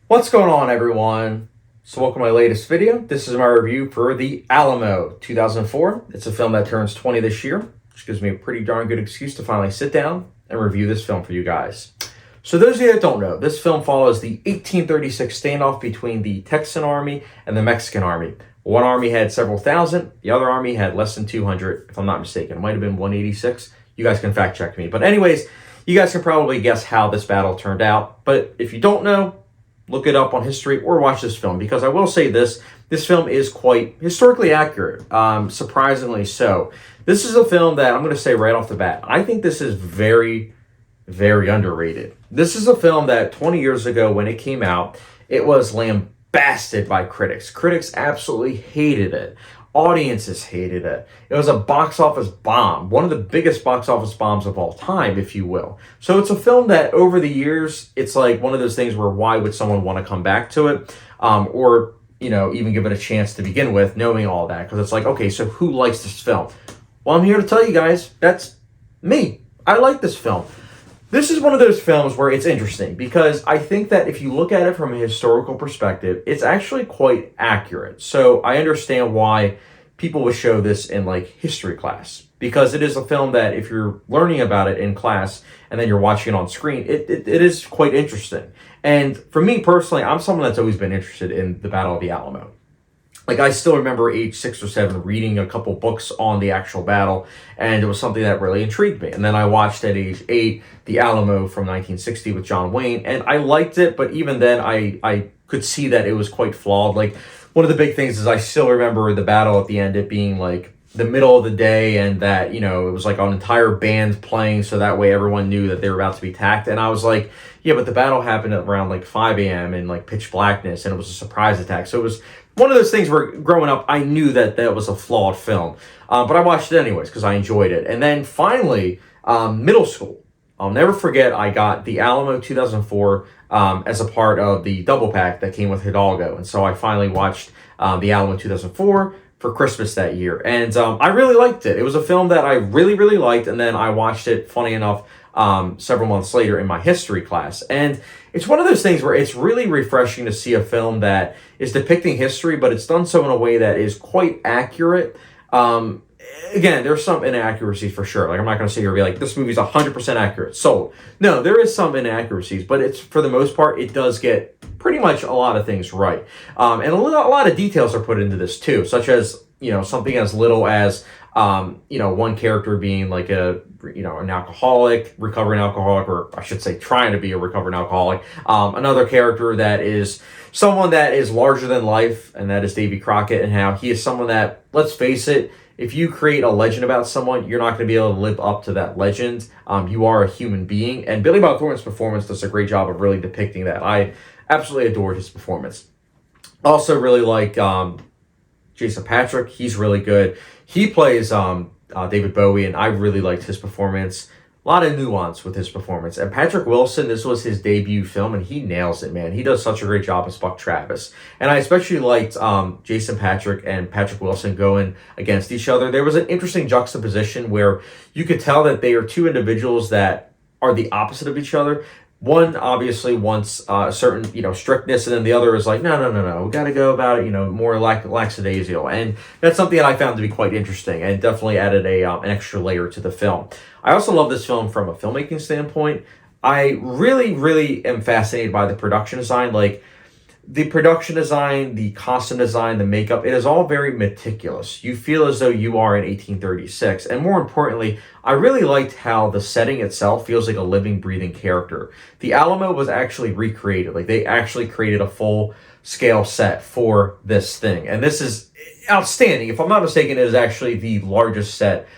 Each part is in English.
What's going on, everyone? So welcome to my latest video. This is my review for the Alamo 2004. It's a film that turns 20 this year, which gives me a pretty darn good excuse to finally sit down and review this film for you guys. So those of you that don't know, this film follows the 1836 standoff between the Texan army and the Mexican army. One army had several thousand, the other army had less than 200, if I'm not mistaken. It might have been 186. You guys can fact check me. But anyways, you guys can probably guess how this battle turned out. But if you don't know, look it up on history or watch this film, because I will say this film is quite historically accurate, surprisingly so. This is a film that I'm going to say right off the bat, I think this is very, very underrated. This is a film that 20 years ago when it came out, it was lambasted by critics. Critics absolutely hated it. Audiences hated it. It was a box office bomb, one of the biggest box office bombs of all time, if you will. So it's a film that over the years, it's like one of those things where why would someone want to come back to it, or even give it a chance to begin with, knowing all that? Because it's like, okay, so who likes this film? Well, I'm here to tell you guys, that's me. I like this film. This is one of those films where it's interesting because I think that if you look at it from a historical perspective, it's actually quite accurate. So I understand why people would show this in like history class, because it is a film that if you're learning about it in class and then you're watching it on screen, it is quite interesting. And for me personally, I'm someone that's always been interested in the Battle of the Alamo. Like, I still remember age 6 or 7 reading a couple books on the actual battle, and it was something that really intrigued me. And then I watched at age 8 the Alamo from 1960 with John Wayne, and I liked it, but even then I could see that it was quite flawed. Like, one of the big things is I still remember the battle at the end, it being like the middle of the day, and that, it was like an entire band playing, so that way everyone knew that they were about to be attacked. And I was like, yeah, but the battle happened around like 5 a.m. in like pitch blackness, and it was a surprise attack. So it was one of those things where growing up, I knew that that was a flawed film. But I watched it anyways because I enjoyed it. And then finally, middle school. I'll never forget, I got the Alamo 2004 as a part of the double pack that came with Hidalgo. And so I finally watched the Alamo 2004 for Christmas that year. And I really liked it. It was a film that I really, really liked. And then I watched it, funny enough, several months later in my history class. And it's one of those things where it's really refreshing to see a film that is depicting history, but it's done so in a way that is quite accurate. Again, there's some inaccuracies for sure. Like, I'm not going to sit here and be like, this movie's 100% accurate. Sold. No, there is some inaccuracies, but it's, for the most part, it does get pretty much a lot of things right. And a lot of details are put into this too, such as, something as little as, one character being like an alcoholic, recovering alcoholic, or I should say trying to be a recovering alcoholic. Another character that is someone that is larger than life, and that is Davey Crockett, and how he is someone that, let's face it, if you create a legend about someone, you're not going to be able to live up to that legend. You are a human being, and Billy Bob Thornton's performance does a great job of really depicting that. I absolutely adored his performance. Also really like Jason Patric. He's really good. He plays David Bowie, and I really liked his performance. A lot of nuance with his performance. And Patrick Wilson, this was his debut film, and he nails it, man. He does such a great job as Buck Travis. And I especially liked Jason Patric and Patrick Wilson going against each other. There was an interesting juxtaposition where you could tell that they are two individuals that are the opposite of each other. One obviously wants a certain, strictness, and then the other is like, no, we got to go about it, more lackadaisical. And that's something that I found to be quite interesting, and definitely added an extra layer to the film. I also love this film from a filmmaking standpoint. I really, really am fascinated by the production design. Like, the production design, the costume design, the makeup, it is all very meticulous. You feel as though you are in 1836. And more importantly, I really liked how the setting itself feels like a living, breathing character. The Alamo was actually recreated. Like, they actually created a full-scale set for this thing. And this is outstanding. If I'm not mistaken, it is actually the largest set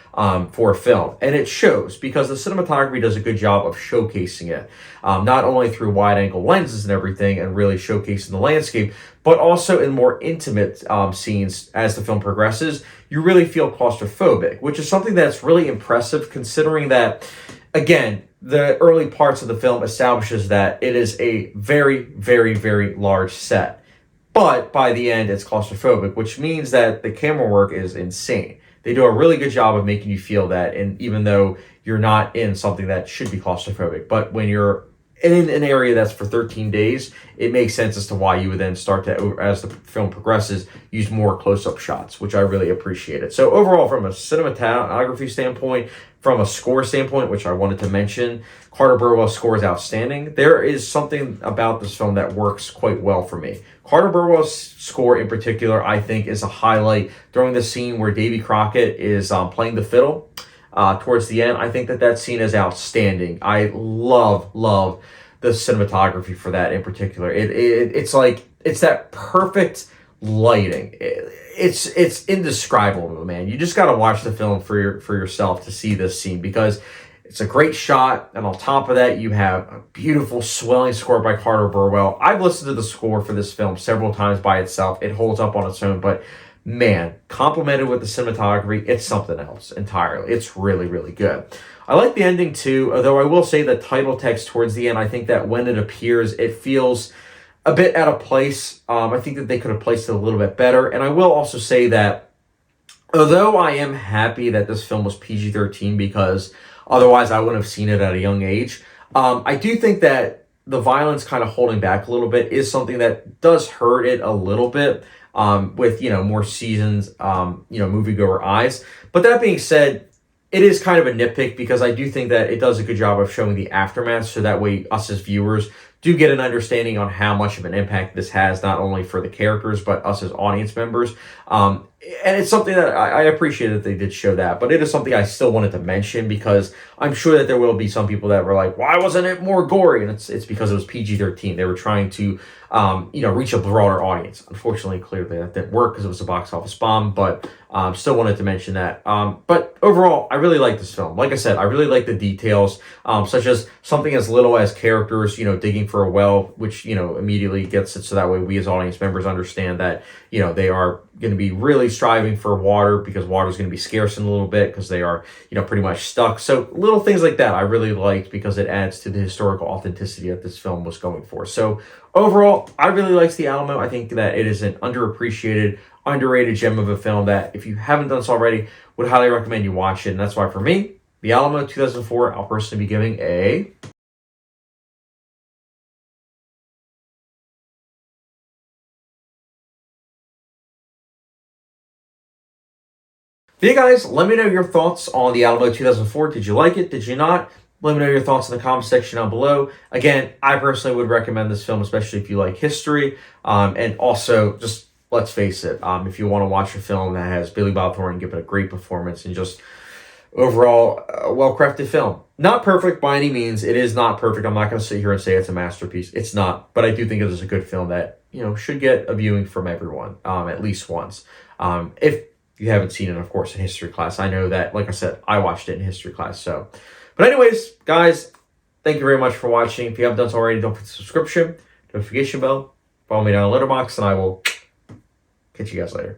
for film. And it shows, because the cinematography does a good job of showcasing it. Not only through wide-angle lenses and everything and really showcasing the landscape, but also in more intimate scenes as the film progresses. You really feel claustrophobic, which is something that's really impressive, considering that, again, the early parts of the film establishes that it is a very, very, very large set. But by the end, it's claustrophobic, which means that the camera work is insane. They do a really good job of making you feel that, and even though you're not in something that should be claustrophobic, but when you're in an area that's for 13 days, it makes sense as to why you would then start to, as the film progresses, use more close-up shots, which I really appreciated. So overall, from a cinematography standpoint, from a score standpoint, which I wanted to mention, Carter Burwell's score is outstanding. There is something about this film that works quite well for me. Carter Burwell's score in particular, I think, is a highlight during the scene where Davy Crockett is playing the fiddle. Towards the end, I think that scene is outstanding. I love the cinematography for that in particular. It's like, it's that perfect lighting. It's indescribable, man. You just got to watch the film for yourself to see this scene, because it's a great shot, and on top of that, you have a beautiful swelling score by Carter Burwell. I've listened to the score for this film several times by itself. It holds up on its own, but man, complemented with the cinematography, it's something else entirely. It's really good. I like the ending too, although I will say the title text towards the end, I think that when it appears, it feels a bit out of place. I think that they could have placed it a little bit better. And I will also say that although I am happy that this film was PG-13, because otherwise I wouldn't have seen it at a young age, I do think that the violence kind of holding back a little bit is something that does hurt it a little bit. With, more seasons, moviegoer eyes. But that being said, it is kind of a nitpick, because I do think that it does a good job of showing the aftermath, so that way us as viewers do get an understanding on how much of an impact this has, not only for the characters, but us as audience members. And it's something that I appreciate that they did show that, but it is something I still wanted to mention, because I'm sure that there will be some people that were like, why wasn't it more gory? And it's because it was PG-13. They were trying to, reach a broader audience. Unfortunately, clearly that didn't work because it was a box office bomb, but still wanted to mention that. But overall, I really like this film. Like I said, I really like the details, such as something as little as characters, digging for a well, which, immediately gets it so that way we as audience members understand that, they are going to be really striving for water, because water is going to be scarce in a little bit, because they are, pretty much stuck. So little things like that I really liked, because it adds to the historical authenticity that this film was going for. So overall, I really liked The Alamo. I think that it is an underappreciated, underrated gem of a film that, if you haven't done so already, would highly recommend you watch it. And that's why for me, The Alamo 2004, I'll personally be giving a... But yeah, guys, let me know your thoughts on The Alamo 2004. Did you like it? Did you not? Let me know your thoughts in the comment section down below. Again, I personally would recommend this film, especially if you like history. And also, just let's face it, if you want to watch a film that has Billy Bob Thornton give it a great performance and just overall a well-crafted film. Not perfect by any means. It is not perfect. I'm not going to sit here and say it's a masterpiece. It's not. But I do think it is a good film that, should get a viewing from everyone, at least once. If you haven't seen it, of course, in history class. I know that, like I said, I watched it in history class. So, but anyways, guys, thank you very much for watching. If you haven't done so already, don't forget the subscription, notification bell, follow me down the letterbox, and I will catch you guys later.